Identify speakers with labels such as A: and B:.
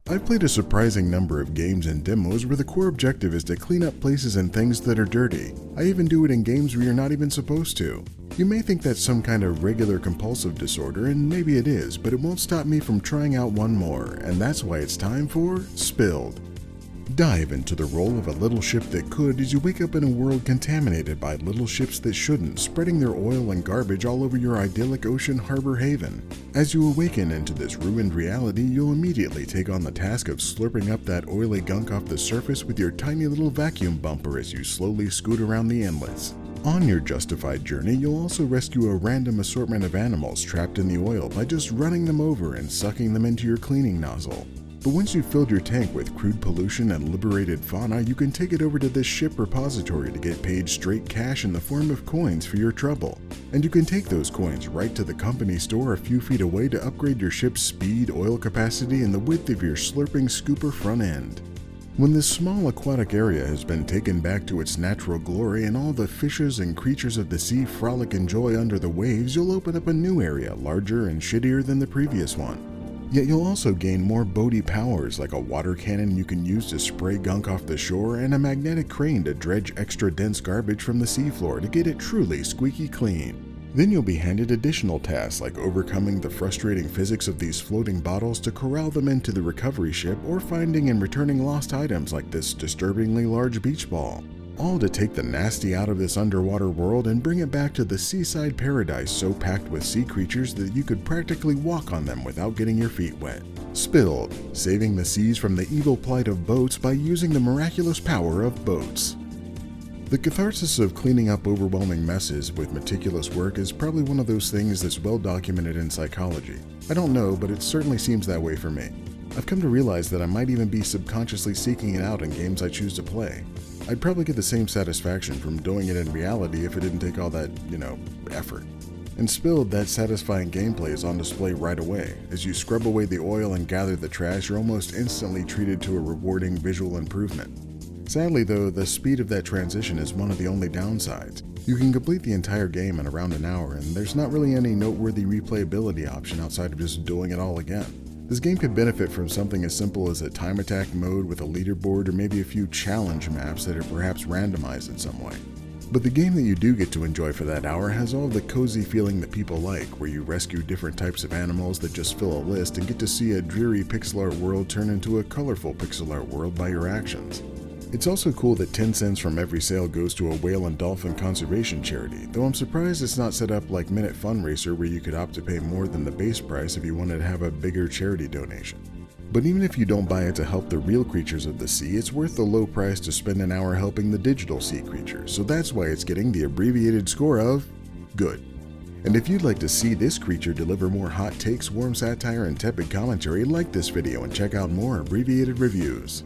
A: I've played a surprising number of games and demos where the core objective is to clean up places and things that are dirty. I even do it in games where you're not even supposed to. You may think that's some kind of regular compulsive disorder, and maybe it is, but it won't stop me from trying out one more, and that's why it's time for Spilled. Dive into the role of a little ship that could as you wake up in a world contaminated by little ships that shouldn't, spreading their oil and garbage all over your idyllic ocean harbor haven. As you awaken into this ruined reality, you'll immediately take on the task of slurping up that oily gunk off the surface with your tiny little vacuum bumper as you slowly scoot around the inlets. On your justified journey, you'll also rescue a random assortment of animals trapped in the oil by just running them over and sucking them into your cleaning nozzle. But once you've filled your tank with crude pollution and liberated fauna, you can take it over to this ship repository to get paid straight cash in the form of coins for your trouble. And you can take those coins right to the company store a few feet away to upgrade your ship's speed, oil capacity, and the width of your slurping scooper front end. When this small aquatic area has been taken back to its natural glory and all the fishes and creatures of the sea frolic and joy under the waves, you'll open up a new area larger and shittier than the previous one. Yet you'll also gain more boaty powers like a water cannon you can use to spray gunk off the shore and a magnetic crane to dredge extra dense garbage from the seafloor to get it truly squeaky clean. Then you'll be handed additional tasks like overcoming the frustrating physics of these floating bottles to corral them into the recovery ship or finding and returning lost items like this disturbingly large beach ball. All to take the nasty out of this underwater world and bring it back to the seaside paradise so packed with sea creatures that you could practically walk on them without getting your feet wet. Spilled, saving the seas from the evil plight of boats by using the miraculous power of boats. The catharsis of cleaning up overwhelming messes with meticulous work is probably one of those things that's well documented in psychology. I don't know, but it certainly seems that way for me. I've come to realize that I might even be subconsciously seeking it out in games I choose to play. I'd probably get the same satisfaction from doing it in reality if it didn't take all that, effort. In Spilled, that satisfying gameplay is on display right away. As you scrub away the oil and gather the trash, you're almost instantly treated to a rewarding visual improvement. Sadly though, the speed of that transition is one of the only downsides. You can complete the entire game in around an hour, and there's not really any noteworthy replayability option outside of just doing it all again. This game could benefit from something as simple as a time attack mode with a leaderboard or maybe a few challenge maps that are perhaps randomized in some way. But the game that you do get to enjoy for that hour has all the cozy feeling that people like, where you rescue different types of animals that just fill a list and get to see a dreary pixel art world turn into a colorful pixel art world by your actions. It's also cool that 10 cents from every sale goes to a whale and dolphin conservation charity, though I'm surprised it's not set up like Minute Fundraiser where you could opt to pay more than the base price if you wanted to have a bigger charity donation. But even if you don't buy it to help the real creatures of the sea, it's worth the low price to spend an hour helping the digital sea creatures, so that's why it's getting the abbreviated score of good. And if you'd like to see this creature deliver more hot takes, warm satire, and tepid commentary, like this video and check out more abbreviated reviews.